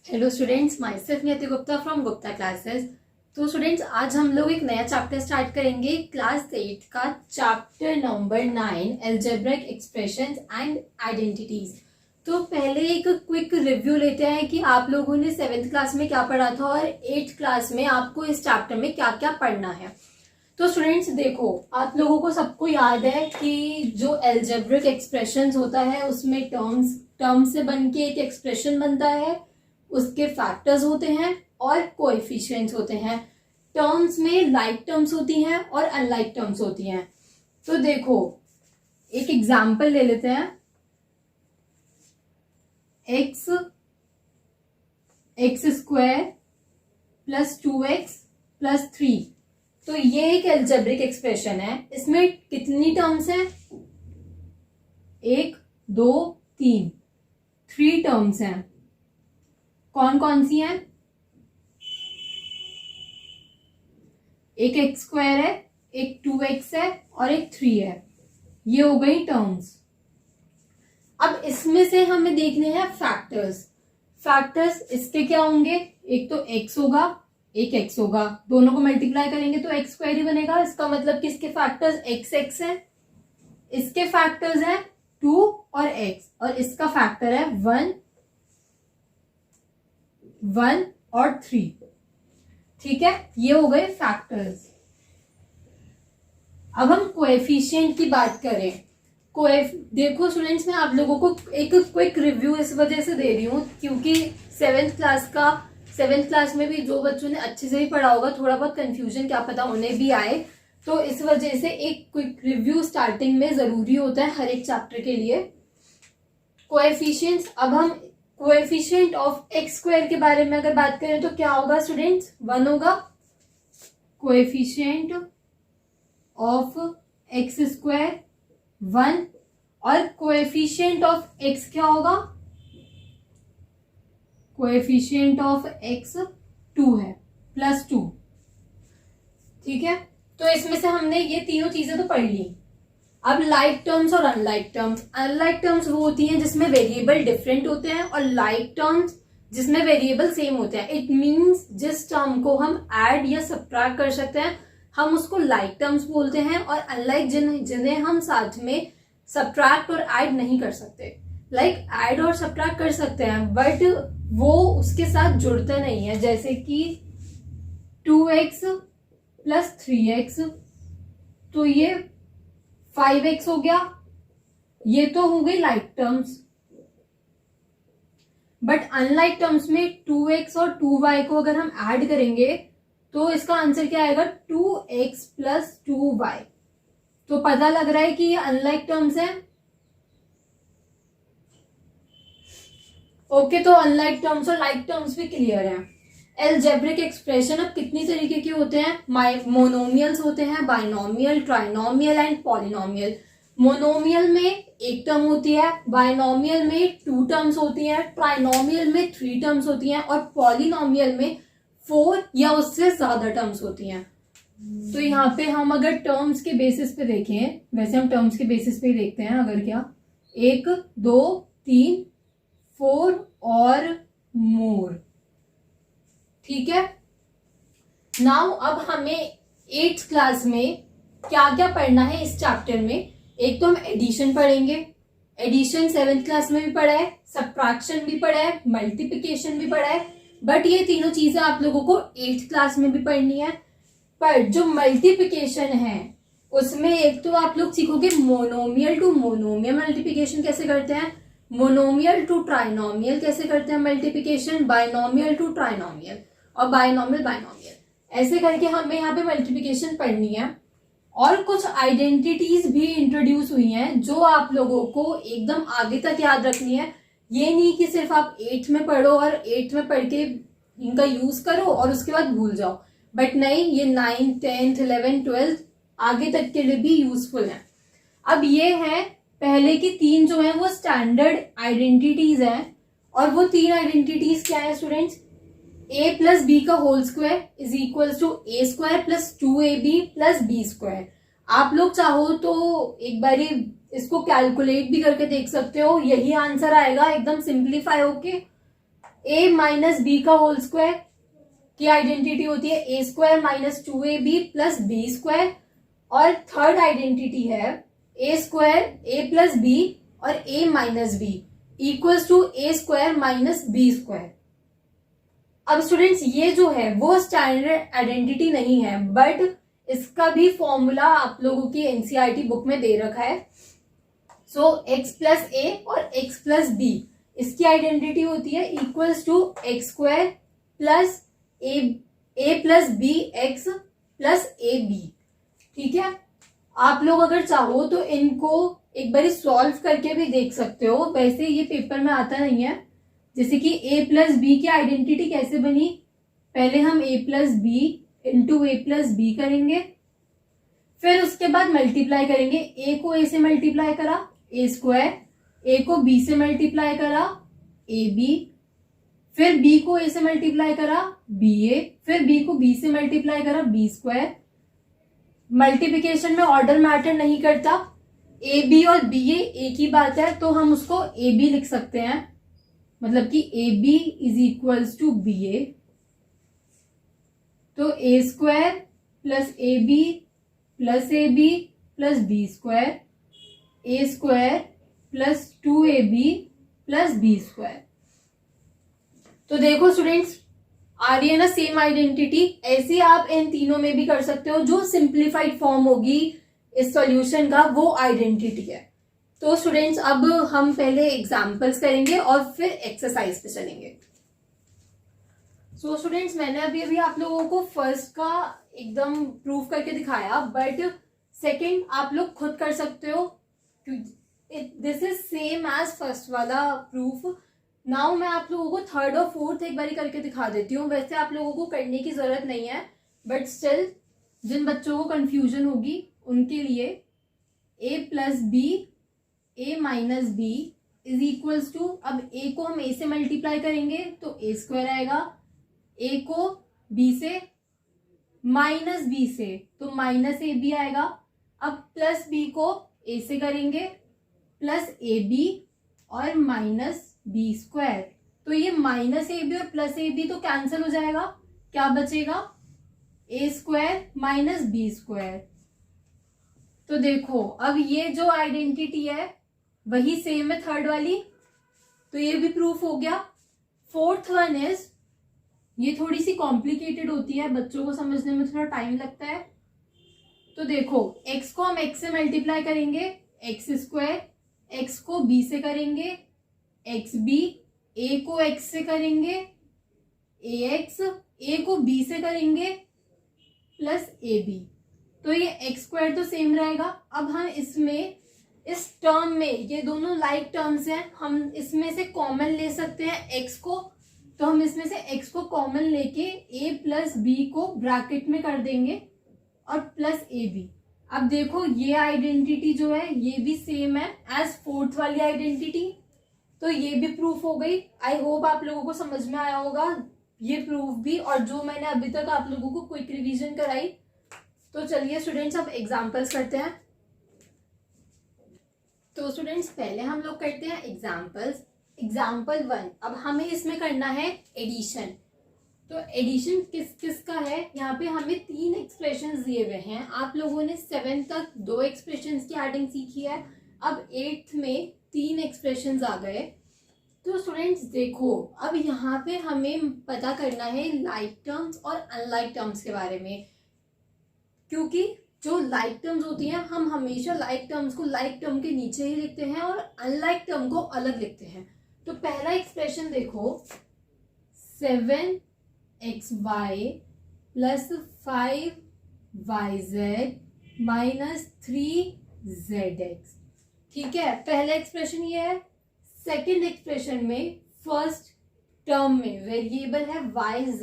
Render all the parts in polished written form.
Hello students, my self नियति Gupta from Gupta classes. तो students, आज हम लोग एक नया चैप्टर स्टार्ट करेंगे क्लास 8 का chapter number 9 algebraic expressions and identities. तो पहले एक क्विक रिव्यू लेते हैं कि आप लोगों ने 7th क्लास में क्या पढ़ा था और 8th क्लास में आपको इस चैप्टर में क्या क्या पढ़ना है। तो स्टूडेंट्स देखो, आप लोगों को सबको याद है कि जो अलजेब्रिक एक्सप्रेशंस होता है उसमें टर्म्स से बन के एक एक्सप्रेशन बनता है, उसके फैक्टर्स होते हैं और कोएफिशिएंट्स होते हैं। टर्म्स में लाइक टर्म्स होती हैं और अनलाइक टर्म्स होती हैं। तो देखो, एक एग्जांपल ले लेते हैं। X square plus 2x plus 3। तो ये एक अलजेब्रिक एक्सप्रेशन है। इसमें कितनी टर्म्स हैं? 1 2 3, 3 टर्म्स हैं। कौन कौन सी हैं? एक एक्स स्क्वायर है, एक 2x है और एक 3 है। ये हो गई टर्म्स। अब इसमें से हमें देखने हैं फैक्टर्स। फैक्टर्स इसके क्या होंगे? एक तो x होगा, एक x होगा, दोनों को मल्टीप्लाई करेंगे तो x स्क्वायर ही बनेगा। इसका मतलब कि इसके फैक्टर्स x है, इसके फैक्टर्स हैं 2 और x, और इसका फैक्टर है 1 और 3। ठीक है, ये हो गए फैक्टर्स। अब हम कोएफिशिएंट की बात करें। देखो स्टूडेंट्स, मैं आप लोगों को एक क्विक रिव्यू इस वजह से दे रही हूँ क्योंकि 7th क्लास में भी जो बच्चों ने अच्छे से भी पढ़ा होगा, थोड़ा बहुत कंफ्यूजन क्या पता उन्हें भी आए, तो इस वजह से एक क्विक रिव्यू स्टार्टिंग में जरूरी होता है हर एक चैप्टर के लिए। कोएफिशिएंट्स, अब हम कोएफिशिएंट ऑफ एक्स स्क्वायर के बारे में अगर बात करें तो क्या होगा स्टूडेंट्स? 1 होगा। कोएफिशिएंट ऑफ एक्स स्क्वायर 1, और कोएफिशिएंट ऑफ एक्स क्या होगा? कोएफिशिएंट ऑफ एक्स 2 है, +2। ठीक है, तो इसमें से हमने ये तीनों चीजें तो पढ़ ली। अब लाइक टर्म्स और अनलाइक टर्म्स। अनलाइक टर्म्स वो होती हैं जिसमें वेरिएबल डिफरेंट होते हैं, और लाइक टर्म्स जिसमें वेरिएबल सेम होते हैं। इट मींस जिस टर्म को हम ऐड या सब्ट्रैक्ट कर सकते हैं हम उसको लाइक टर्म्स बोलते हैं, और अनलाइक जिन्हें हम साथ में सब्ट्रैक्ट और ऐड नहीं कर सकते। लाइक ऐड और सब्ट्रैक्ट कर सकते हैं बट वो उसके साथ जुड़ते नहीं है, जैसे कि 2x प्लस 3x, तो ये 5x हो गया। ये तो हो गई like terms. But unlike terms में 2x और 2y को अगर हम ऐड करेंगे तो इसका आंसर क्या आएगा? 2x plus 2y। तो पता लग रहा है कि ये अनलाइक टर्म्स है। ओके, तो अनलाइक टर्म्स और लाइक टर्म्स भी क्लियर है। अलजेब्रिक एक्सप्रेशन अब कितनी तरीके के होते हैं? मोनोमियल्स होते हैं, binomial, trinomial and polynomial. Monomial में एक टर्म होती है, बाइनोमियल में 2 टर्म्स होती हैं, ट्राइनोमियल में 3 टर्म्स होती हैं, और पॉलिनोमियल में 4 या उससे ज्यादा टर्म्स होती हैं। तो यहाँ पे हम अगर टर्म्स के बेसिस पे देखें, वैसे हम टर्म्स के बेसिस पे ही देखते हैं, अगर क्या 1 2 3 4 और मोर। ठीक है, नाउ अब हमें 8th क्लास में क्या क्या पढ़ना है इस चैप्टर में। एक तो हम एडिशन पढ़ेंगे। एडिशन 7th क्लास में भी पढ़ा है, सब्ट्रैक्शन भी पढ़ा है, मल्टीप्लिकेशन भी पढ़ा है, बट ये तीनों चीजें आप लोगों को 8th क्लास में भी पढ़नी है। पर जो मल्टीप्लिकेशन है उसमें एक तो आप लोग सीखोगे मोनोमियल टू मोनोमियल मल्टीप्लिकेशन कैसे करते हैं, मोनोमियल टू ट्राइनोमियल कैसे करते हैं मल्टीप्लिकेशन, बाइनोमियल टू ट्राइनोमियल, और बाइनोमियल बाइनोमियल। ऐसे करके हमें यहाँ पे मल्टीप्लिकेशन पढ़नी है। और कुछ आइडेंटिटीज भी इंट्रोड्यूस हुई हैं जो आप लोगों को एकदम आगे तक याद रखनी है। ये नहीं कि सिर्फ आप 8th में पढ़ो और 8th में पढ़ के इनका यूज करो और उसके बाद भूल जाओ, बट नहीं, ये 9th 10th 11th 12th आगे तक के लिए भी यूजफुल है। अब ये है पहले की 3 जो है वो स्टैंडर्ड आइडेंटिटीज हैं, और वो 3 आइडेंटिटीज क्या है स्टूडेंट्स? a प्लस बी का whole square is equal to a square plus 2ab plus b square. आप लोग चाहो तो एक बार इसको कैलकुलेट भी करके देख सकते हो, यही आंसर आएगा एकदम सिंप्लीफाई होके। ए माइनस बी का होल स्क्वायर की आइडेंटिटी होती है A square minus 2ab plus B square, और थर्ड आइडेंटिटी है A square A plus B और A minus B equals to A square minus B square. अब students ये जो है वो स्टैंडर्ड आइडेंटिटी नहीं है, बट इसका भी फॉर्मूला आप लोगों की एनसीईआरटी बुक में दे रखा है। सो एक्स प्लस ए और एक्स प्लस बी इसकी आइडेंटिटी होती है equals to x square plus a plus b x plus A b. ठीक है, आप लोग अगर चाहो तो इनको एक बार सॉल्व करके भी देख सकते हो, वैसे ये पेपर में आता नहीं है। जैसे कि a प्लस बी की आइडेंटिटी कैसे बनी, पहले हम a plus b into a plus b करेंगे, फिर उसके बाद मल्टीप्लाई करेंगे। a को a से मल्टीप्लाई करा a स्क्वायर, a को b से मल्टीप्लाई करा ए बी, फिर b को a से मल्टीप्लाई करा बी ए, फिर b को b से मल्टीप्लाई करा बी स्क्वायर। मल्टीप्लिकेशन में ऑर्डर मैटर नहीं करता, ए बी और बी ए एक ही बात है, तो हम उसको ए बी लिख सकते हैं, मतलब कि A B is equals to B A. तो A square plus A B plus A B plus B square, A square plus 2ab plus B square. तो देखो स्टूडेंट्स, आ रही है ना सेम आइडेंटिटी। ऐसे आप इन तीनों में भी कर सकते हो, जो सिंप्लीफाइड फॉर्म होगी इस सॉल्यूशन का वो आइडेंटिटी है। तो स्टूडेंट्स अब हम पहले एग्जांपल्स करेंगे और फिर एक्सरसाइज पे चलेंगे। सो स्टूडेंट्स, मैंने अभी आप लोगों को फर्स्ट का एकदम प्रूफ करके दिखाया, बट सेकंड आप लोग खुद कर सकते हो। This is same as first वाला प्रूफ। नाउ मैं आप लोगों को थर्ड और फोर्थ एक बारी करके दिखा देती हूँ। वैसे आप लोगों को करने की जरूरत नहीं है, बट स्टिल जिन बच्चों को कंफ्यूजन होगी उनके लिए a plus b a minus b is equals to, अब a को हम a से मल्टीप्लाई करेंगे तो a स्क्वायर आएगा, a को b से माइनस b से तो माइनस ए बी आएगा। अब प्लस b को a से करेंगे प्लस ए बी और माइनस बी स्क्वायर, तो ये माइनस ए बी और प्लस ए बी तो कैंसिल हो जाएगा, क्या बचेगा ए स्क्वायर माइनस बी स्क्वायर। तो देखो अब ये जो आइडेंटिटी है वही सेम है थर्ड वाली, तो ये भी प्रूफ हो गया। फोर्थ वन इज, ये थोड़ी सी कॉम्प्लिकेटेड होती है, बच्चों को समझने में थोड़ा टाइम लगता है। तो देखो x को हम x से मल्टीप्लाई करेंगे एक्स स्क्वायर, x को b से करेंगे एक्स बी, a को x से करेंगे ए एक्स, a को b से करेंगे प्लस ए बी, तो ये एक्स स्क्वायर तो सेम रहेगा। अब हम इसमें इस टर्म में, ये दोनों लाइक टर्म्स हैं, हम इसमें से कॉमन ले सकते हैं x को, तो हम इसमें से x को कॉमन लेके a प्लस बी को ब्रैकेट में कर देंगे और प्लस ए बी। अब देखो ये आइडेंटिटी जो है ये भी सेम है एज फोर्थ वाली आइडेंटिटी, तो ये भी प्रूफ हो गई। आई होप आप लोगों को समझ में आया होगा ये प्रूफ भी, और जो मैंने अभी तक आप लोगों को क्विक रिवीजन कराई। तो चलिए स्टूडेंट्स अब एग्जांपल्स करते हैं। तो स्टूडेंट्स पहले हम लोग करते हैं एग्जांपल्स। एग्जांपल 1, अब हमें इसमें करना है एडिशन। तो एडिशन किस किस का है, यहाँ पे हमें 3 एक्सप्रेशंस दिए हुए हैं। आप लोगों ने 7 तक 2 एक्सप्रेशंस की एडिंग सीखी है, अब 8th में 3 एक्सप्रेशंस आ गए। तो स्टूडेंट्स देखो अब यहाँ पे हमें पता करना है लाइक टर्म्स और अनलाइक टर्म्स के बारे में, क्योंकि जो लाइक टर्म्स होती हैं हम हमेशा लाइक टर्म्स को लाइक टर्म के नीचे ही लिखते हैं और अनलाइक टर्म को अलग लिखते हैं। तो पहला एक्सप्रेशन देखो, 7xy plus 5yz minus 3zx। ठीक है, पहला एक्सप्रेशन ये है। सेकेंड एक्सप्रेशन में फर्स्ट टर्म में वेरिएबल है yz,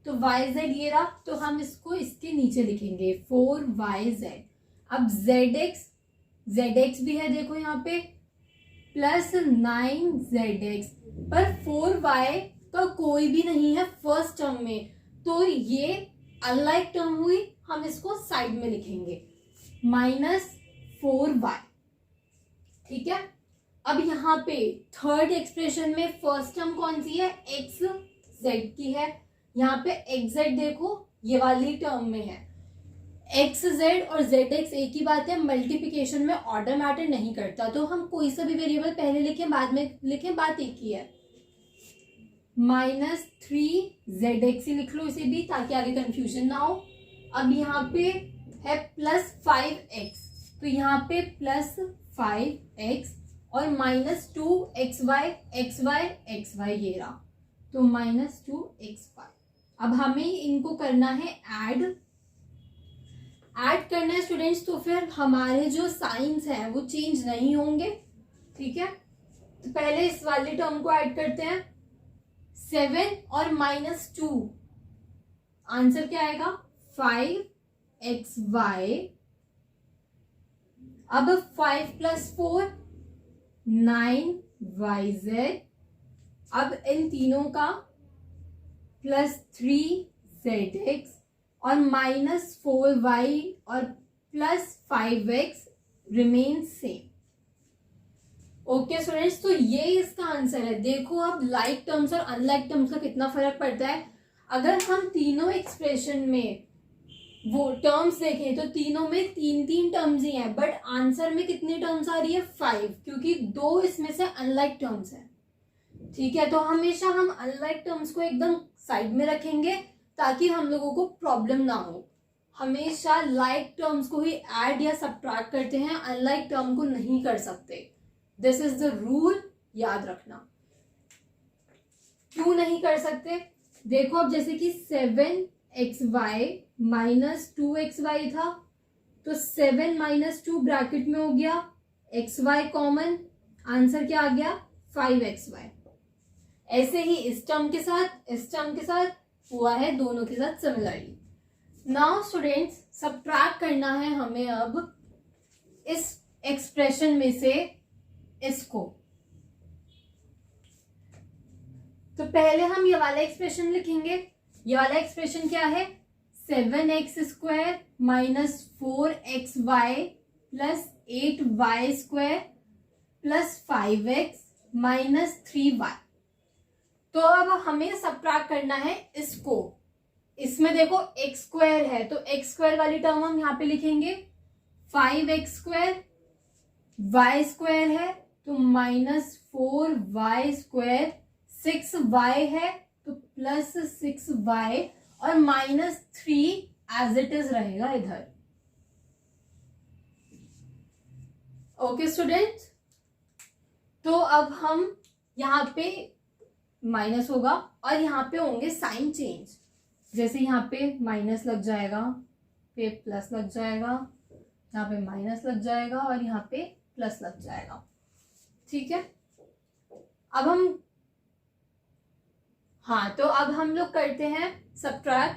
तो yz ये रहा, तो हम इसको इसके नीचे लिखेंगे 4yz। अब zx भी है देखो यहाँ पे प्लस 9zx, पर 4y का कोई भी नहीं है फर्स्ट टर्म में, तो ये अनलाइक टर्म हुई, हम इसको साइड में लिखेंगे माइनस 4y। ठीक है, अब यहाँ पे थर्ड एक्सप्रेशन में फर्स्ट टर्म कौन सी है, एक्स जेड की है। यहाँ पे एक्स जेड देखो ये वाली टर्म में है, एक्स जेड और जेड एक्स एक ही बात है, मल्टीप्लिकेशन में ऑर्डर मैटर नहीं करता। तो हम कोई सा भी वेरिएबल पहले लिखें बाद में लिखें, बात एक ही है। -3 ही लिख लो इसे भी, ताकि आगे कंफ्यूजन ना हो। अब यहाँ पे है +5x, तो यहाँ पे +5x और -2xy ये रहा, तो -2xy। अब हमें इनको करना है ऐड करना है स्टूडेंट्स, तो फिर हमारे जो साइंस हैं वो चेंज नहीं होंगे, ठीक है। तो पहले इस वाली टर्म को ऐड करते हैं, 7 और -2, आंसर क्या आएगा 5xy। अब 5 + 4 9yz। अब इन तीनों का +3zx और -4y और +5x remain same. Okay students, तो ये इसका आंसर है। देखो अब लाइक टर्म्स और अनलाइक टर्म्स का कितना फर्क पड़ता है। अगर हम तीनों एक्सप्रेशन में वो टर्म्स देखें तो तीनों में 3 टर्म्स ही हैं, बट आंसर में कितनी टर्म्स आ रही है 5, क्योंकि 2 इसमें से अनलाइक टर्म्स हैं, ठीक है। तो हमेशा हम अनलाइक टर्म्स को एकदम साइड में रखेंगे ताकि हम लोगों को प्रॉब्लम ना हो। हमेशा लाइक टर्म्स को ही ऐड या सब्ट्रैक्ट करते हैं, अनलाइक टर्म को नहीं कर सकते। दिस इज द रूल, याद रखना। क्यों नहीं कर सकते, देखो अब जैसे कि 7xy -2xy था, तो 7 - 2 ब्रैकेट में हो गया, xy कॉमन, आंसर क्या आ गया 5xy। ऐसे ही इस टर्म के साथ हुआ है, दोनों के साथ सिमिलरली। नाउ स्टूडेंट्स सब्ट्रैक्ट करना है हमें अब इस एक्सप्रेशन में से इसको। तो पहले हम ये वाला एक्सप्रेशन लिखेंगे। ये वाला एक्सप्रेशन क्या है, 7x² - 4xy + 8y² + 5x - 3y। तो अब हमें सब्ट्रैक्ट करना है इसको। इसमें देखो x² है, तो x² वाली टर्म हम यहाँ पे लिखेंगे, 5x² y² है तो -4y², 6y है तो +6y और -3 एज इट इज रहेगा इधर। ओके स्टूडेंट्स, तो अब हम यहाँ पे माइनस होगा और यहाँ पे होंगे साइन चेंज। जैसे यहाँ पे माइनस लग जाएगा, पे प्लस लग जाएगा, यहाँ पे माइनस लग जाएगा और यहाँ पे प्लस लग जाएगा, ठीक है। अब हम तो अब हम लोग करते हैं सब्ट्रैक्ट।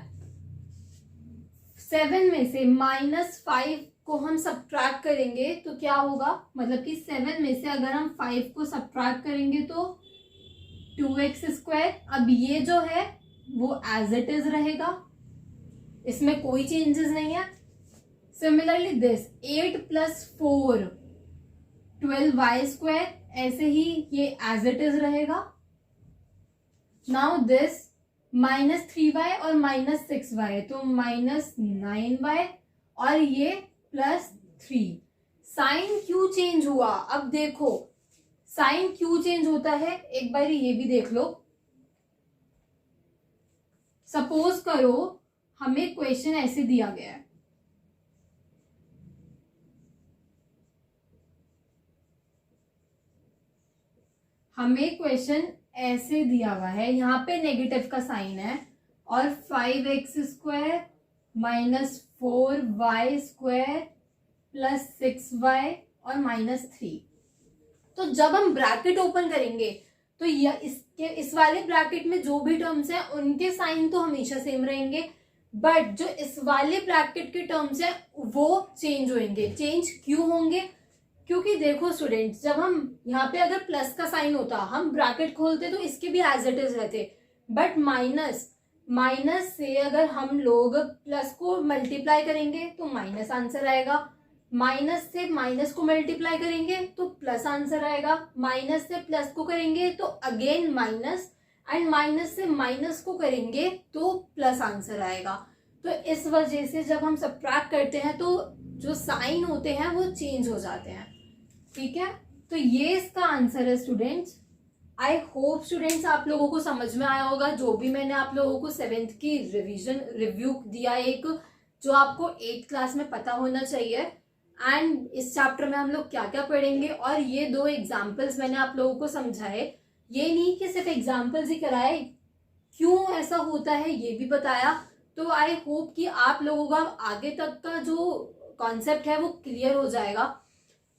7 में से -5 को हम सब्ट्रैक्ट करेंगे तो क्या होगा, मतलब कि 7 में से अगर हम 5 को सब्ट्रैक्ट करेंगे तो 2x²। अब ये जो है वो एज इट इज रहेगा, इसमें कोई चेंजेस नहीं है। सिमिलरली दिस 8 + 4 12y², ऐसे ही ये एज इट इज रहेगा। नाउ दिस -3y और -6y, तो -9y और ये +3। साइन क्यों चेंज हुआ, अब देखो साइन क्यों चेंज होता है, एक बार ये भी देख लो। सपोज करो हमें क्वेश्चन ऐसे दिया गया है, हमें क्वेश्चन ऐसे दिया हुआ है, यहाँ पे नेगेटिव का साइन है और 5x² - 4y² + 6y और -3। तो जब हम ब्रैकेट ओपन करेंगे तो इस वाले ब्रैकेट में जो भी टर्म्स हैं उनके साइन तो हमेशा सेम रहेंगे, बट जो इस वाले ब्रैकेट के टर्म्स हैं वो चेंज होंगे। चेंज क्यों होंगे, क्योंकि देखो स्टूडेंट्स, जब हम यहाँ पे अगर प्लस का साइन होता हम ब्रैकेट खोलते तो इसके भी एज इट इज रहते, बट माइनस से अगर हम लोग प्लस को मल्टीप्लाई करेंगे तो माइनस आंसर आएगा, माइनस से माइनस को मल्टीप्लाई करेंगे तो प्लस आंसर आएगा, माइनस से प्लस को करेंगे तो अगेन माइनस, एंड माइनस से माइनस को करेंगे तो प्लस आंसर आएगा। तो इस वजह से जब हम सब्ट्रैक्ट करते हैं तो जो साइन होते हैं वो चेंज हो जाते हैं। ठीक है, तो ये इसका आंसर है स्टूडेंट्स। आई होप स्टूडेंट्स आप लोगों को समझ में आया होगा, जो भी मैंने आप लोगों को 7th की रिव्यू दिया, एक जो आपको 8th क्लास में पता होना चाहिए। एंड इस चैप्टर में हम लोग क्या क्या पढ़ेंगे, और ये 2 एग्जाम्पल्स मैंने आप लोगों को समझाए। ये नहीं कि सिर्फ एग्जाम्पल्स ही कराए, क्यों ऐसा होता है ये भी बताया। तो आई होप कि आप लोगों का आगे तक का जो कॉन्सेप्ट है वो क्लियर हो जाएगा।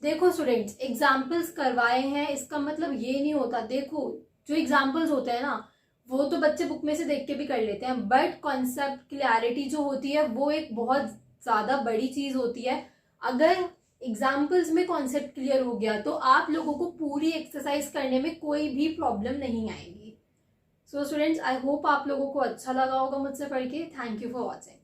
देखो स्टूडेंट्स, एग्जाम्पल्स करवाए हैं इसका मतलब ये नहीं होता, देखो जो एग्जाम्पल्स होते हैं ना वो तो बच्चे बुक में से देख के भी कर लेते हैं, बट कॉन्सेप्ट क्लैरिटी जो होती है वो एक बहुत ज़्यादा बड़ी चीज़ होती है। अगर एग्जाम्पल्स में कॉन्सेप्ट क्लियर हो गया तो आप लोगों को पूरी एक्सरसाइज करने में कोई भी प्रॉब्लम नहीं आएगी। सो स्टूडेंट्स, आई होप आप लोगों को अच्छा लगा होगा मुझसे पढ़ के। Thank you for watching.